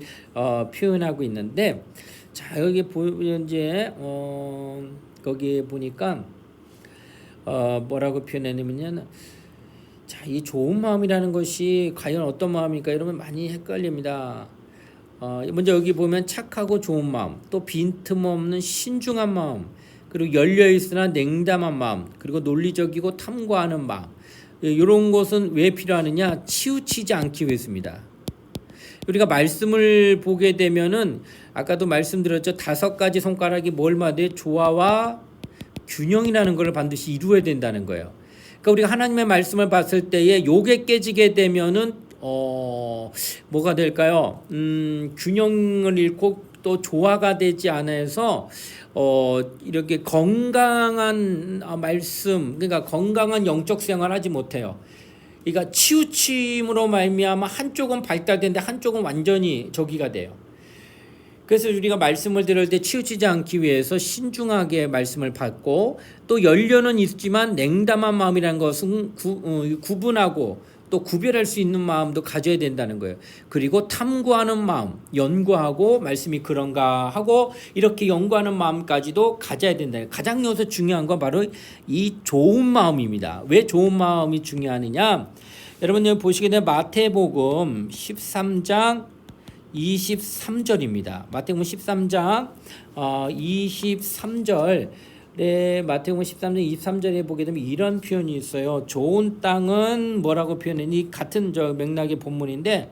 표현하고 있는데 자 여기 이제 거기에 보니까 뭐라고 표현했냐면 자 이 좋은 마음이라는 것이 과연 어떤 마음일까 이러면 많이 헷갈립니다. 먼저 여기 보면 착하고 좋은 마음, 또 빈틈없는 신중한 마음, 그리고 열려 있으나 냉담한 마음, 그리고 논리적이고 탐구하는 마음. 이런 것은 왜 필요하느냐? 치우치지 않기 위해서입니다. 우리가 말씀을 보게 되면은 아까도 말씀드렸죠. 5가지 손가락이 뭘 말해? 조화와 균형이라는 걸 반드시 이루어야 된다는 거예요. 그러니까 우리가 하나님의 말씀을 봤을 때에 요게 깨지게 되면은 뭐가 될까요? 균형을 잃고 또 조화가 되지 않아서 이렇게 건강한 말씀, 그러니까 건강한 영적 생활을 하지 못해요. 그러니까 치우침으로 말미암아 한쪽은 발달되는데 한쪽은 완전히 저기가 돼요. 그래서 우리가 말씀을 들을 때 치우치지 않기 위해서 신중하게 말씀을 받고 또 연료는 있지만 냉담한 마음이라는 것은 구분하고 또 구별할 수 있는 마음도 가져야 된다는 거예요. 그리고 탐구하는 마음, 연구하고 말씀이 그런가 하고 이렇게 연구하는 마음까지도 가져야 된다. 가장 여기서 중요한 건 바로 이 좋은 마음입니다. 왜 좋은 마음이 중요하느냐? 여러분 여기 보시게 되면 마태복음 13장 23절입니다. 마태복음 13장 23절 마태복음 13장 23절에 보게 되면 이런 표현이 있어요. 좋은 땅은 뭐라고 표현했니? 같은 저 맥락의 본문인데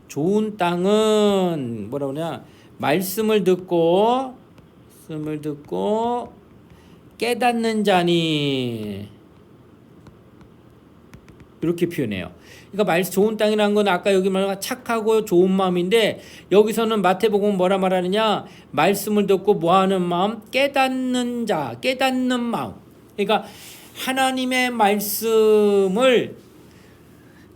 좋은 땅은 뭐라고 하냐? 말씀을 듣고 깨닫는 자니 이렇게 표현해요. 그러니까 좋은 땅이라는 건 아까 여기 말한 착하고 좋은 마음인데 여기서는 마태복음은 뭐라 말하느냐? 말씀을 듣고 뭐하는 마음? 깨닫는 자, 깨닫는 마음. 그러니까 하나님의 말씀을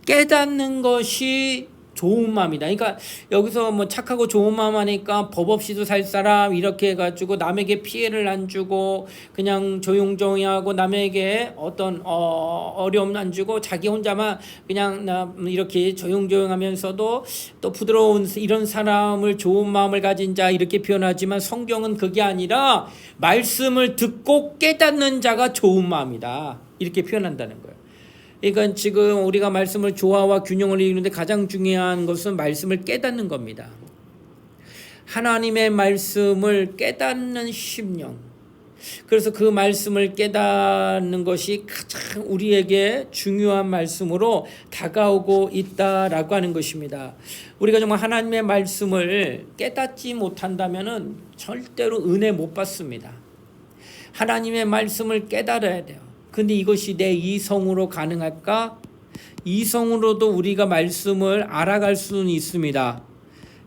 깨닫는 것이 좋은 마음이다. 그러니까 여기서 뭐 착하고 좋은 마음 하니까 법 없이도 살 사람 이렇게 해가지고 남에게 피해를 안 주고 그냥 조용조용히 하고 남에게 어떤 어려움 안 주고 자기 혼자만 그냥 나 이렇게 조용조용하면서도 또 부드러운 이런 사람을 좋은 마음을 가진 자 이렇게 표현하지만 성경은 그게 아니라 말씀을 듣고 깨닫는 자가 좋은 마음이다. 이렇게 표현한다는 거예요. 그러니까 지금 우리가 말씀을 조화와 균형을 이루는데 가장 중요한 것은 말씀을 깨닫는 겁니다. 하나님의 말씀을 깨닫는 심령. 그래서 그 말씀을 깨닫는 것이 가장 우리에게 중요한 말씀으로 다가오고 있다라고 하는 것입니다. 우리가 정말 하나님의 말씀을 깨닫지 못한다면은 절대로 은혜 못 받습니다. 하나님의 말씀을 깨달아야 돼요. 근데 이것이 내 이성으로 가능할까? 이성으로도 우리가 말씀을 알아갈 수는 있습니다.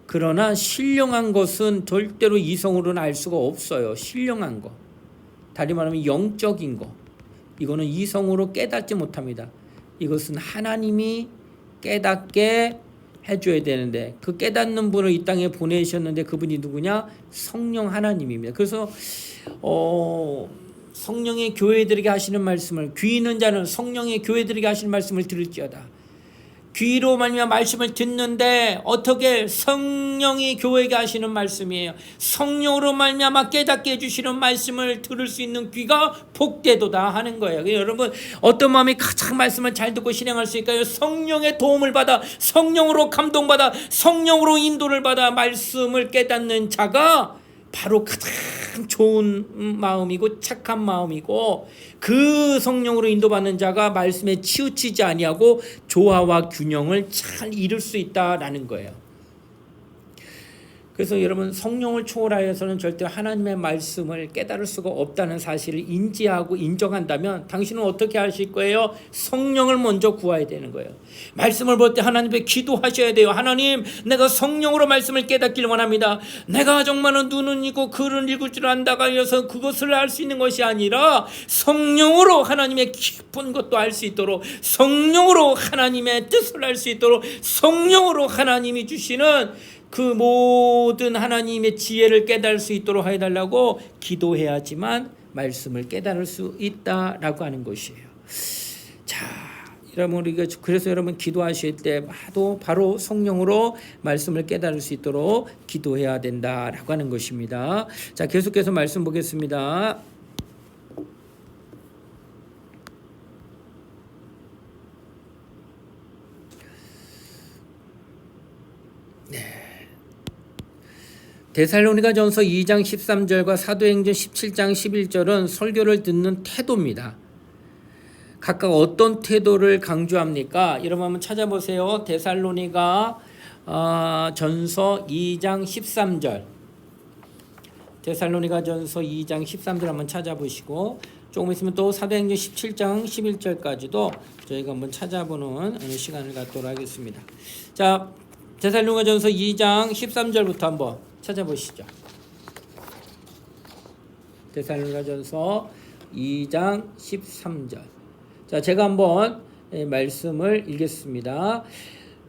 그러나 신령한 것은 절대로 이성으로는 알 수가 없어요. 신령한 거. 다리 말하면 영적인 거. 이거는 이성으로 깨닫지 못합니다. 이것은 하나님이 깨닫게 해줘야 되는데 그 깨닫는 분을 이 땅에 보내셨는데 그분이 누구냐? 성령 하나님입니다. 그래서 성령의 교회들에게 하시는 말씀을 귀 있는 자는 성령의 교회들에게 하시는 말씀을 들을지어다. 귀로 말미암아 말씀을 듣는데 어떻게 성령이 교회에게 하시는 말씀이에요. 성령으로 말미암아 깨닫게 해주시는 말씀을 들을 수 있는 귀가 복되도다 하는 거예요. 여러분 어떤 마음이 가장 말씀을 잘 듣고 실행할 수 있을까요? 성령의 도움을 받아 성령으로 감동받아 성령으로 인도를 받아 말씀을 깨닫는 자가 바로 가장 좋은 마음이고 착한 마음이고 그 성령으로 인도받는 자가 말씀에 치우치지 아니하고 조화와 균형을 잘 이룰 수 있다라는 거예요. 그래서 여러분 성령을 초월하여서는 절대 하나님의 말씀을 깨달을 수가 없다는 사실을 인지하고 인정한다면 당신은 어떻게 하실 거예요? 성령을 먼저 구해야 되는 거예요. 말씀을 볼 때 하나님께 기도하셔야 돼요. 하나님, 내가 성령으로 말씀을 깨닫기를 원합니다. 내가 정말은 눈은 있고 글은 읽을 줄 안다가 이어서 그것을 알 수 있는 것이 아니라 성령으로 하나님의 깊은 것도 알 수 있도록 성령으로 하나님의 뜻을 알 수 있도록 성령으로 하나님이 주시는 그 모든 하나님의 지혜를 깨달을 수 있도록 해달라고 기도해야지만 말씀을 깨달을 수 있다라고 하는 것이에요. 자, 여러분 우리가 그래서 여러분 기도하실 때 바로 성령으로 말씀을 깨달을 수 있도록 기도해야 된다라고 하는 것입니다. 자, 계속해서 말씀 보겠습니다. 데살로니가전서 2장 13절과 사도행전 17장 11절은 설교를 듣는 태도입니다. 각각 어떤 태도를 강조합니까? 여러분 한번 찾아보세요. 데살로니가 전서 2장 13절. 데살로니가전서 2장 13절 한번 찾아보시고 조금 있으면 또 사도행전 17장 11절까지도 저희가 한번 찾아보는 시간을 갖도록 하겠습니다. 자, 데살로니가전서 2장 13절부터 한번 찾아보시죠. 데살로니가전서 2장 13절. 자, 제가 한번 말씀을 읽겠습니다.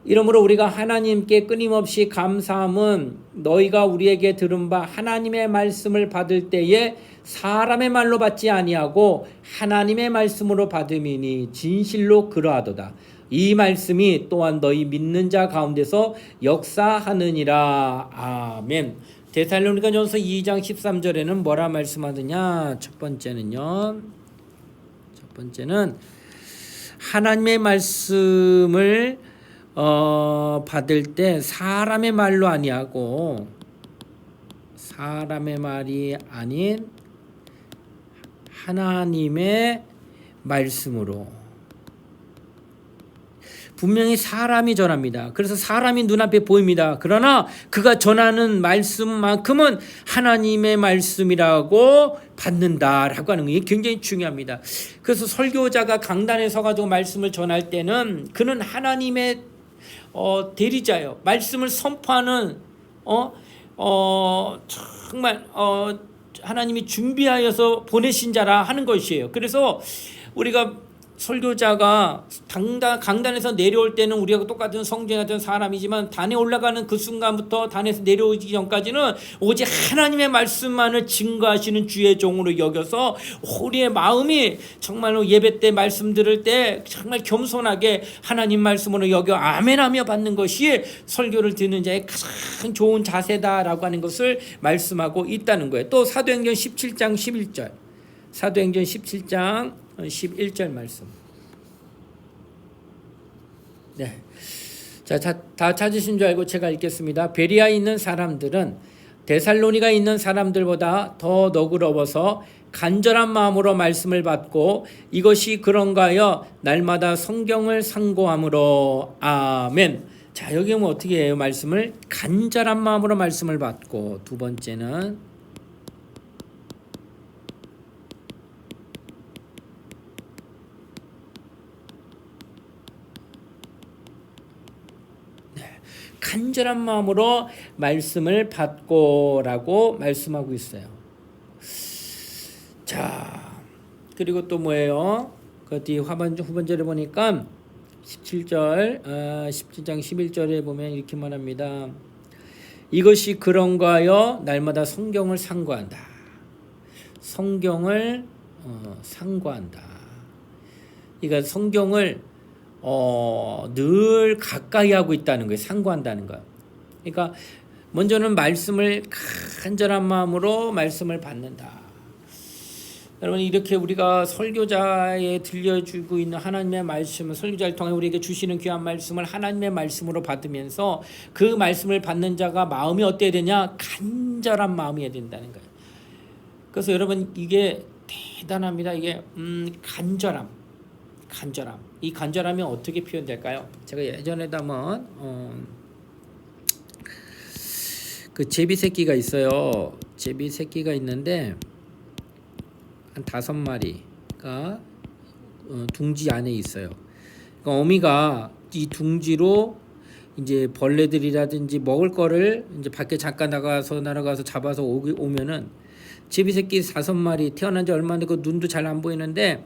이러므로 우리가 하나님께 끊임없이 감사함은 너희가 우리에게 들은 바 하나님의 말씀을 받을 때에 사람의 말로 받지 아니하고 하나님의 말씀으로 받음이니 진실로 그러하도다. 이 말씀이 또한 너희 믿는 자 가운데서 역사하느니라. 아멘. 데살로니가전서 2장 13절에는 뭐라 말씀하느냐? 첫 번째는 하나님의 말씀을 받을 때 사람의 말로 아니하고 사람의 말이 아닌 하나님의 말씀으로. 분명히 사람이 전합니다. 그래서 사람이 눈앞에 보입니다. 그러나 그가 전하는 말씀만큼은 하나님의 말씀이라고 받는다라고 하는 게 굉장히 중요합니다. 그래서 설교자가 강단에 서가지고 말씀을 전할 때는 그는 하나님의 대리자예요. 말씀을 선포하는 정말 하나님이 준비하여서 보내신 자라 하는 것이에요. 그래서 우리가 설교자가 강단에서 내려올 때는 우리가 똑같은 성전 같은 사람이지만 단에 올라가는 그 순간부터 단에서 내려오기 전까지는 오직 하나님의 말씀만을 증거하시는 주의 종으로 여겨서 우리의 마음이 정말로 예배 때 말씀 들을 때 정말 겸손하게 하나님 말씀으로 여겨 아멘하며 받는 것이 설교를 듣는 자의 가장 좋은 자세다라고 하는 것을 말씀하고 있다는 거예요. 또 사도행전 17장 11절, 사도행전 17장 11절 말씀. 네. 자, 다 찾으신 줄 알고 제가 읽겠습니다. 베리아에 있는 사람들은 데살로니가에 있는 사람들보다 더 너그러워서 간절한 마음으로 말씀을 받고 이것이 그런가 하여 날마다 성경을 상고함으로. 아멘. 자, 여기 보면 어떻게 해요? 말씀을 간절한 마음으로 말씀을 받고, 두 번째는 간절한 마음으로 말씀을 받고라고 말씀하고 있어요. 자, 그리고 또 뭐예요? 그 뒤 후반절에 보니까 17장 11절에 보면 이렇게 말합니다. 이것이 그런가 하여 날마다 성경을 상고한다. 성경을 상고한다. 그러니까 성경을 늘 가까이 하고 있다는 거예요. 상고한다는 거. 그러니까 먼저는 말씀을 간절한 마음으로 말씀을 받는다. 여러분, 이렇게 우리가 설교자에 들려주고 있는 하나님의 말씀을, 설교자를 통해 우리에게 주시는 귀한 말씀을 하나님의 말씀으로 받으면서 그 말씀을 받는 자가 마음이 어때야 되냐? 간절한 마음이어야 된다는 거예요. 그래서 여러분, 이게 대단합니다. 이게 간절함. 이 간절함이 어떻게 표현될까요? 제가 예전에도 한번 그 제비 새끼가 있어요. 제비 새끼가 있는데 한 5마리가 둥지 안에 있어요. 그러니까 어미가 이 둥지로 이제 벌레들이라든지 먹을 거를 이제 밖에 잠깐 날아가서 잡아서 오면은 제비 새끼 5마리 태어난 지 얼마 안 되고 눈도 잘 안 보이는데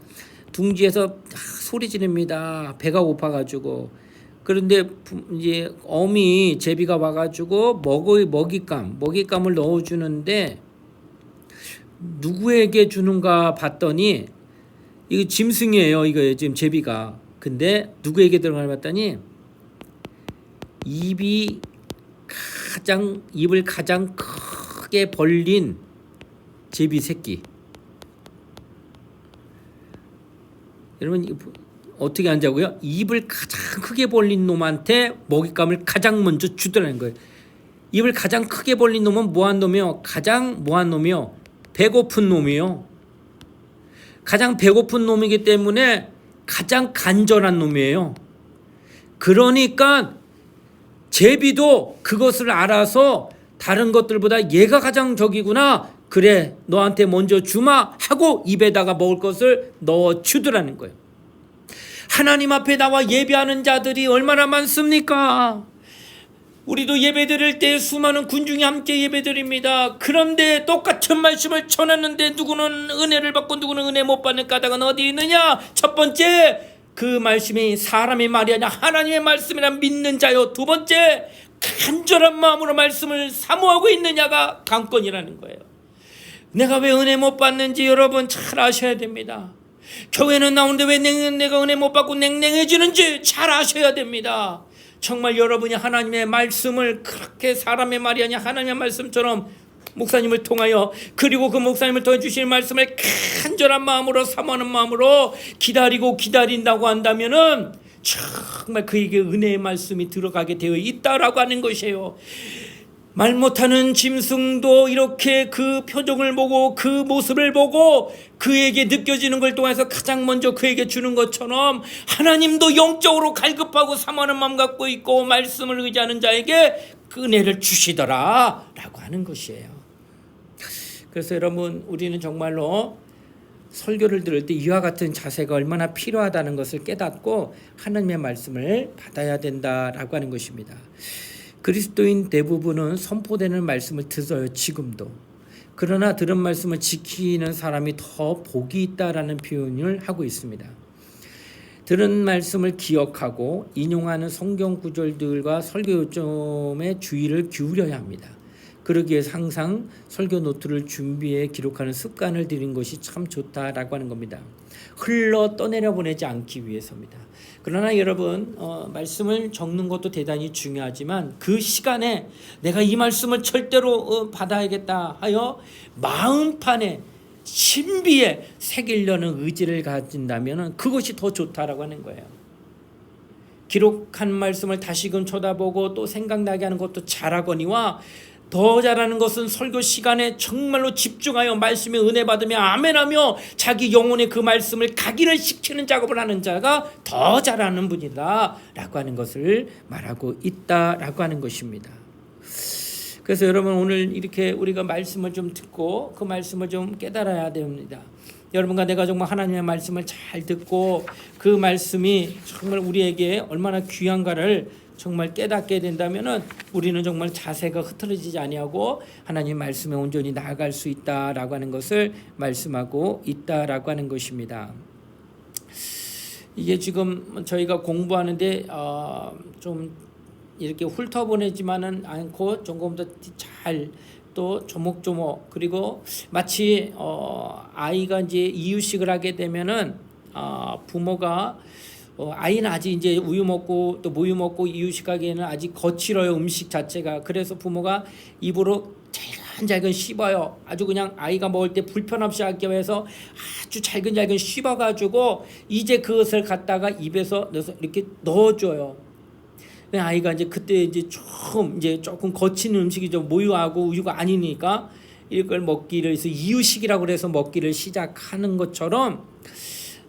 둥지에서 소리 지릅니다. 배가 고파가지고. 그런데 이제 어미 제비가 와가지고 먹잇감을 넣어주는데 누구에게 주는가 봤더니 이거 짐승이에요. 이거 지금 제비가. 근데 누구에게 들어가나 봤더니 입을 가장 크게 벌린 제비 새끼. 여러분, 어떻게 하자고요? 입을 가장 크게 벌린 놈한테 먹잇감을 가장 먼저 주더라는 거예요. 입을 가장 크게 벌린 놈은 뭐한 놈이요? 가장 뭐한 놈이요? 배고픈 놈이요. 가장 배고픈 놈이기 때문에 가장 간절한 놈이에요. 그러니까 제비도 그것을 알아서 다른 것들보다 얘가 가장 적이구나. 그래, 너한테 먼저 주마 하고 입에다가 먹을 것을 넣어 주더라는 거예요. 하나님 앞에 나와 예배하는 자들이 얼마나 많습니까? 우리도 예배드릴 때 수많은 군중이 함께 예배드립니다. 그런데 똑같은 말씀을 전했는데 누구는 은혜를 받고 누구는 은혜 못 받는 까닭은 어디 있느냐? 첫 번째, 그 말씀이 사람의 말이 아니라 하나님의 말씀이라 믿는 자요. 두 번째, 간절한 마음으로 말씀을 사모하고 있느냐가 관건이라는 거예요. 내가 왜 은혜 못 받는지 여러분 잘 아셔야 됩니다. 교회는 나오는데 왜 내가 은혜 못 받고 냉랭해지는지 잘 아셔야 됩니다. 정말 여러분이 하나님의 말씀을 그렇게 사람의 말이 아니라 하나님의 말씀처럼 목사님을 통하여, 그리고 그 목사님을 통해 주실 말씀을 간절한 마음으로 사모하는 마음으로 기다린다고 한다면은 정말 그에게 은혜의 말씀이 들어가게 되어 있다라고 하는 것이에요. 말 못하는 짐승도 이렇게 그 표정을 보고 그 모습을 보고 그에게 느껴지는 걸 통해서 가장 먼저 그에게 주는 것처럼 하나님도 영적으로 갈급하고 사모하는 마음 갖고 있고 말씀을 의지하는 자에게 그 은혜를 주시더라 라고 하는 것이에요. 그래서 여러분, 우리는 정말로 설교를 들을 때 이와 같은 자세가 얼마나 필요하다는 것을 깨닫고 하나님의 말씀을 받아야 된다라고 하는 것입니다. 그리스도인 대부분은 선포되는 말씀을 들어요, 지금도. 그러나 들은 말씀을 지키는 사람이 더 복이 있다라는 표현을 하고 있습니다. 들은 말씀을 기억하고 인용하는 성경 구절들과 설교 요점에 주의를 기울여야 합니다. 그러기 위해서 항상 설교 노트를 준비해 기록하는 습관을 들인 것이 참 좋다라고 하는 겁니다. 흘러 떠내려 보내지 않기 위해서입니다. 그러나 여러분 말씀을 적는 것도 대단히 중요하지만 그 시간에 내가 이 말씀을 절대로 받아야겠다 하여 마음판에 신비에 새기려는 의지를 가진다면 그것이 더 좋다라고 하는 거예요. 기록한 말씀을 다시금 쳐다보고 또 생각나게 하는 것도 잘하거니와 더 잘하는 것은 설교 시간에 정말로 집중하여 말씀에 은혜 받으며 아멘하며 자기 영혼의 그 말씀을 각인을 시키는 작업을 하는 자가 더 잘하는 분이다 라고 하는 것을 말하고 있다라고 하는 것입니다. 그래서 여러분 오늘 이렇게 우리가 말씀을 좀 듣고 그 말씀을 좀 깨달아야 됩니다. 여러분과 내가 정말 하나님의 말씀을 잘 듣고 그 말씀이 정말 우리에게 얼마나 귀한가를 정말 깨닫게 된다면은 우리는 정말 자세가 흐트러지지 아니하고 하나님 말씀에 온전히 나아갈 수 있다라고 하는 것을 말씀하고 있다라고 하는 것입니다. 이게 지금 저희가 공부하는데 좀 이렇게 훑어보내지만은 않고 조금 더 잘 또 조목조목 그리고 마치 아이가 이제 이유식을 하게 되면은 부모가 아이는 아직 이제 우유 먹고 또 모유 먹고 이유식하기에는 아직 거칠어요 음식 자체가. 그래서 부모가 입으로 잘근잘근 씹어요. 아주 그냥 아이가 먹을 때 불편 없이 하기 위해서 아주 잘근잘근 씹어가지고 이제 그것을 갖다가 입에서 넣어서 이렇게 넣어줘요. 아이가 이제 그때 이제 조금 거친 음식이죠. 모유하고 우유가 아니니까 이걸 먹기를 해서 이유식이라고 해서 먹기를 시작하는 것처럼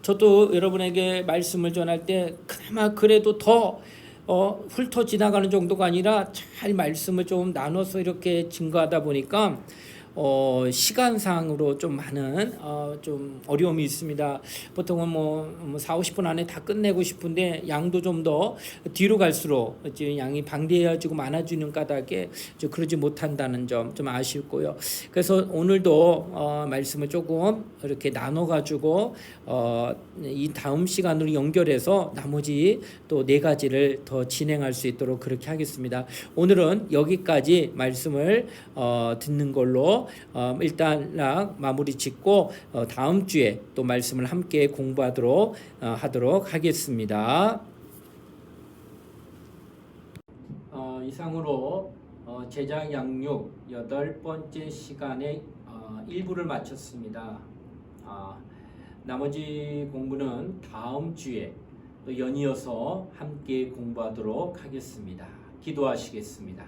저도 여러분에게 말씀을 전할 때 그나마 그래도 더 훑어 지나가는 정도가 아니라 잘 말씀을 좀 나눠서 이렇게 증거하다 보니까 시간상으로 좀 많은 좀 어려움이 있습니다. 보통은 뭐 4-50분 안에 다 끝내고 싶은데 양도 좀 더 뒤로 갈수록 양이 방대해지고 많아지는 까닭에 그러지 못한다는 점 좀 아쉽고요. 그래서 오늘도 말씀을 조금 이렇게 나눠가지고 이 다음 시간으로 연결해서 나머지 또 4가지를 더 진행할 수 있도록 그렇게 하겠습니다. 오늘은 여기까지 말씀을 듣는 걸로 일단 마무리 짓고 다음 주에 또 말씀을 함께 공부하도록 하도록 하겠습니다. 이상으로 제자 양육 8번째 시간의 1부를 마쳤습니다. 나머지 공부는 다음 주에 또 연이어서 함께 공부하도록 하겠습니다. 기도하시겠습니다.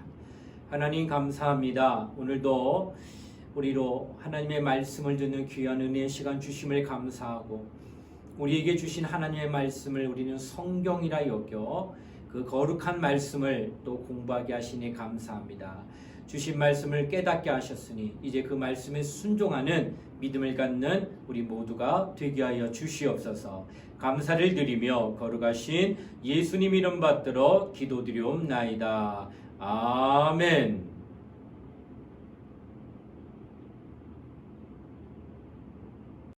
하나님 감사합니다. 오늘도 우리로 하나님의 말씀을 듣는 귀한 은혜의 시간 주심을 감사하고 우리에게 주신 하나님의 말씀을 우리는 성경이라 여겨 그 거룩한 말씀을 또 공부하게 하시니 감사합니다. 주신 말씀을 깨닫게 하셨으니 이제 그 말씀에 순종하는 믿음을 갖는 우리 모두가 되게 하여 주시옵소서. 감사를 드리며 거룩하신 예수님 이름 받들어 기도드리옵나이다. 아멘.